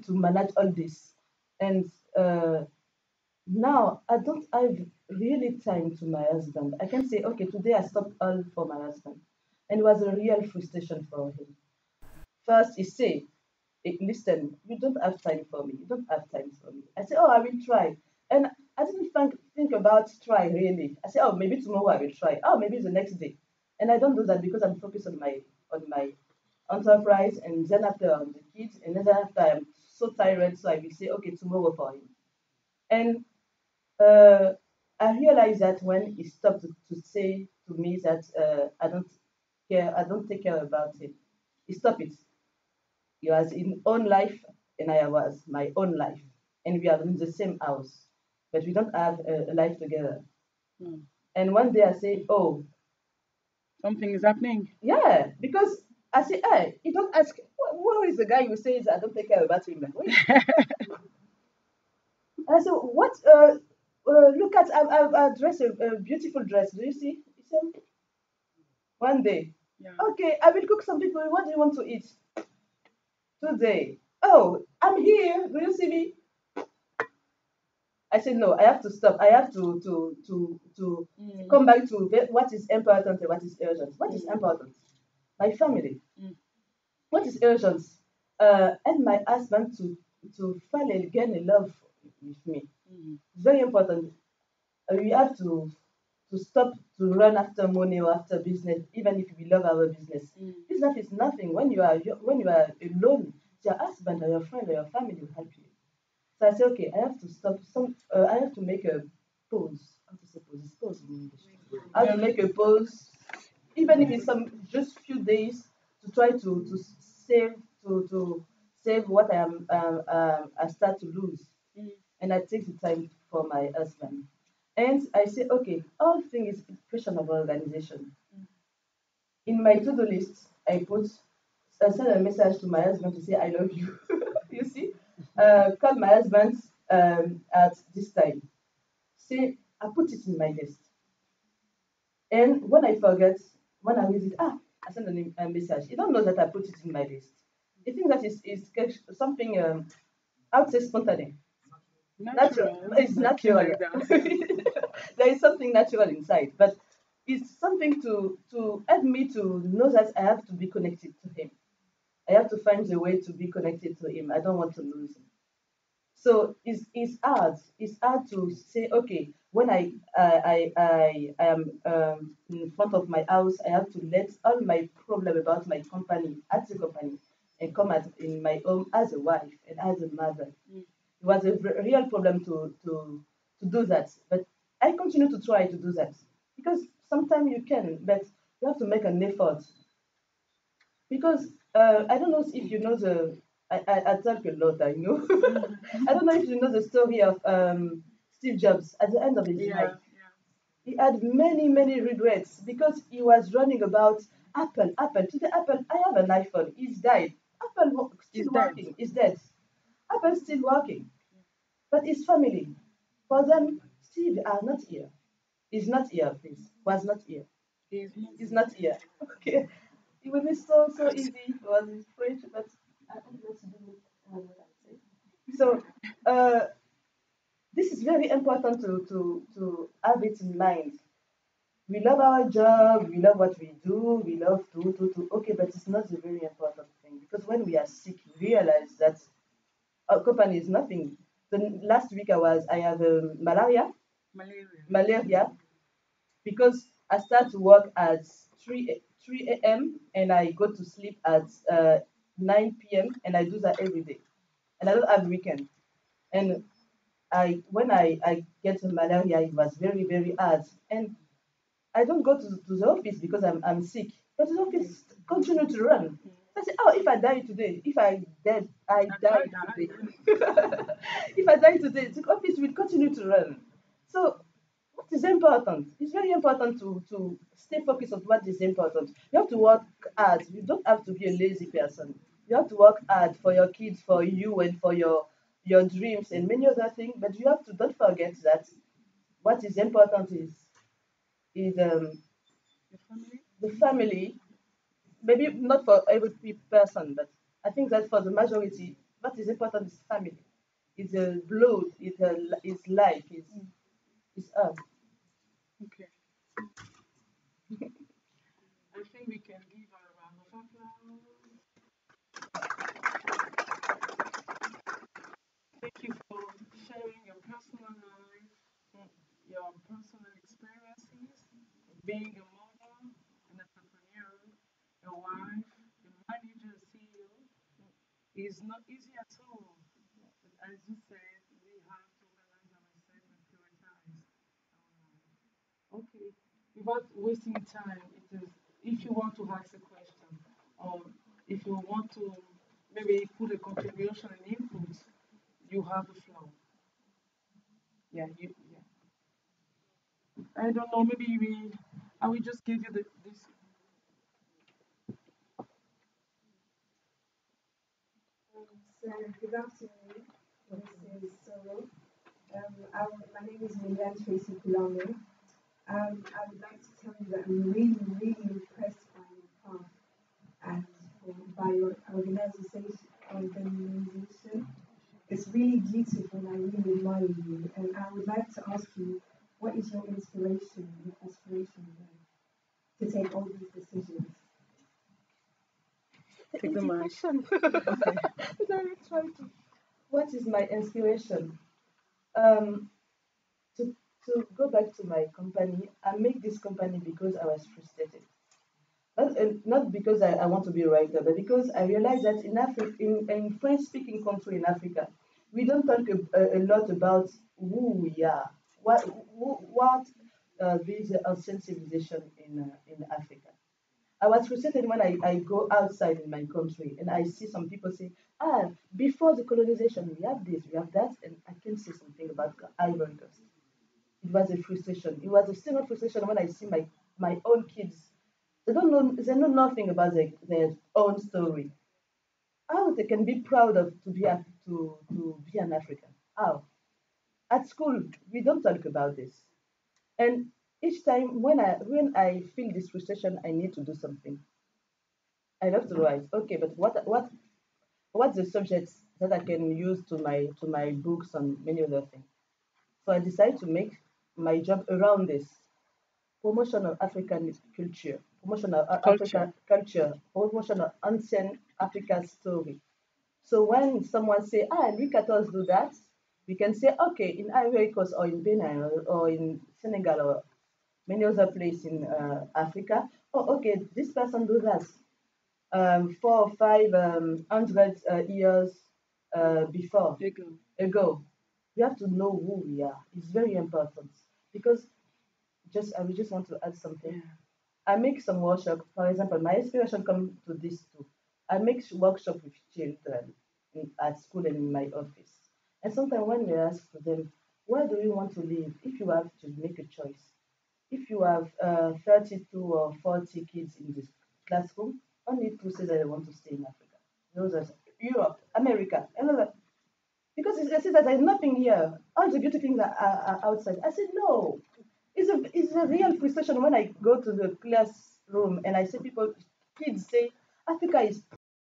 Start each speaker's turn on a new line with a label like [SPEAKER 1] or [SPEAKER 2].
[SPEAKER 1] manage all this, and now I don't have really time to my husband. I can say, okay, today I stopped all for my husband, and it was a real frustration for him. First, he say, listen, you don't have time for me. You don't have time for me. I say, oh, I will try. And I didn't think about try really. I say, oh, maybe tomorrow I will try. Oh, maybe the next day. And I don't do that because I'm focused on my enterprise, and then after on the kids, and then after I'm so tired, so I will say, okay, tomorrow for him. And uh, I realized that when he stopped to say to me that I don't care, I don't take care about him. He stopped it. He was in own life, and I was my own life, and we are in the same house, but we don't have a life together.
[SPEAKER 2] Mm.
[SPEAKER 1] And one day I say, "Oh,
[SPEAKER 2] Something is happening.
[SPEAKER 1] yeah," because I say, "Hey, you don't ask. Who is the guy who says I don't take care about him?" And I said, "What? Look at I dressed a beautiful dress. Do you see?" He said, "One day,
[SPEAKER 2] Yeah.
[SPEAKER 1] okay, I will cook something for you. What do you want to eat today?" Oh, I'm here. Do you see me? I said, no, I have to stop. I have to
[SPEAKER 2] Mm.
[SPEAKER 1] come back to what is important and what is urgent. What is
[SPEAKER 2] Mm.
[SPEAKER 1] important? My family.
[SPEAKER 2] Mm.
[SPEAKER 1] What is urgent? And my husband to fall again in love with me.
[SPEAKER 2] Mm.
[SPEAKER 1] It's very important. We have to stop to run after money or after business, even if we love our business.
[SPEAKER 2] Mm.
[SPEAKER 1] Business is nothing when you are alone. Your husband or your friend or your family will help you. So I say, okay, I have to stop. I have to make a pause. How to say pause? It's pause in English. I have to make a pause, even if it's some just few days, to try to save to save what I start to lose,
[SPEAKER 2] Mm.
[SPEAKER 1] and I take the time for my husband, and I say, okay, all thing is a question of organization. In my to-do list, I send a message to my husband to say I love you. You see, call my husband at this time. Say I put it in my list, and when I forget, when I visit, I send a message. You don't know that I put it in my list. You think that is something I would say spontaneous. Natural.
[SPEAKER 2] Natural.
[SPEAKER 1] It's
[SPEAKER 2] Something
[SPEAKER 1] natural.
[SPEAKER 2] like that. Yeah.
[SPEAKER 1] There is something natural inside, but it's something to help me to know that I have to be connected to him. I have to find a way to be connected to him. I don't want to lose him. So it's hard. It's hard to say, okay, when I am in front of my house, I have to let all my problem about my company at the company and come in my home as a wife and as a mother.
[SPEAKER 2] Mm.
[SPEAKER 1] It was a real problem to do that, but I continue to try to do that because sometimes you can, but you have to make an effort because I don't know if you know I talk a lot, I know. I don't know if you know the story of Steve Jobs at the end of his life.
[SPEAKER 2] Yeah. Yeah.
[SPEAKER 1] He had many, many regrets because he was running about Apple, Apple. Today, Apple, I have an iPhone. He's died. Apple
[SPEAKER 2] He's
[SPEAKER 1] still
[SPEAKER 2] dead.
[SPEAKER 1] working. He's dead. Apple still working. But his family, for them, Steve are not here. He's not here, please. Was not here.
[SPEAKER 2] He's not.
[SPEAKER 1] He's not here. Okay. It will be so easy. It was his French, but I don't know to do with what I say. So uh, this is very important to have it in mind. We love our job, we love what we do, we love to. Okay, but it's not the very important thing because when we are sick, we realize that our company is nothing. The last week I have malaria,
[SPEAKER 2] Malaria.
[SPEAKER 1] malaria because I start to work at 3 a.m. and I go to sleep at 9 p.m. and I do that every day. And I don't have weekend. And when I get malaria, it was very, very hard. And I don't go to the office because I'm sick. But the office continue to run. So I say, oh, if I die today, if I die
[SPEAKER 2] I
[SPEAKER 1] today.
[SPEAKER 2] died.
[SPEAKER 1] If I die today, the office will continue to run. So what is important? It's very important to stay focused on what is important. You have to work hard. You don't have to be a lazy person. You have to work hard for your kids, for you, and for your dreams and many other things. But you have to don't forget that what is important is
[SPEAKER 2] Your family.
[SPEAKER 1] the family. Maybe not for every person, but I think that for the majority, what is important is family. It's a blood, it's life, it's us.
[SPEAKER 2] Okay. I think we can give her a round of applause. Thank you for sharing your personal life, your personal experiences, being a mother, an entrepreneur, a wife, a manager, a CEO. Is not easy at all. But as you said, we have to organize ourselves and prioritize our life. Okay. Without wasting time, it is if you want to ask a question or if you want to maybe put a contribution and input, you have the floor. Yeah, yeah. I don't know, maybe I will just give you this.
[SPEAKER 3] So good afternoon. This is Solo. My name is Meledge I would like to tell you that I'm really, really impressed by your path and by your organization. It's really beautiful and I really admire you. And I would like to ask you, what is your aspiration to take all these decisions?
[SPEAKER 2] Take the mic.
[SPEAKER 1] Question.
[SPEAKER 2] Okay.
[SPEAKER 1] Let me try to. What is my inspiration? Um, to go back to my company, I make this company because I was frustrated. Not because I want to be a writer, but because I realized that in Africa, in French-speaking country in Africa, we don't talk a lot about who we are, what is our civilization in Africa. I was frustrated when I go outside in my country and I see some people say, before the colonization, we have this, we have that, and I can say something about Ivory Coast. It was a frustration. It was a still frustration when I see my own kids. They know nothing about their own story. How they can be proud of to be an African? How? At school, we don't talk about this. And each time when I feel this frustration, I need to do something. I love to write. Okay, but what's the subjects that I can use to my books and many other things? So I decided to make my job around this promotion of African culture, promotion of
[SPEAKER 2] Culture.
[SPEAKER 1] African culture, promotion of ancient African story. So when someone say, Louis XIV do that, we can say, okay, in Ivory Coast or in Benin or in Senegal or many other places in Africa. Oh, okay, this person do that 4 or 5 hundred years before
[SPEAKER 2] There you go.
[SPEAKER 1] ago. We have to know who we are. It's very important because I will just want to add something.
[SPEAKER 2] Yeah.
[SPEAKER 1] I make some workshop. For example, my inspiration comes to this too. I make workshop with children at school and in my office. And sometimes when we ask them, where do you want to live? If you have to make a choice, if you have 32 or 40 kids in this classroom, only two say that they want to stay in Africa. Those are Europe, America, another. Because they say that there's nothing here. All the beautiful things are outside. I said, no. It's a real frustration when I go to the classroom and I see kids say, Africa is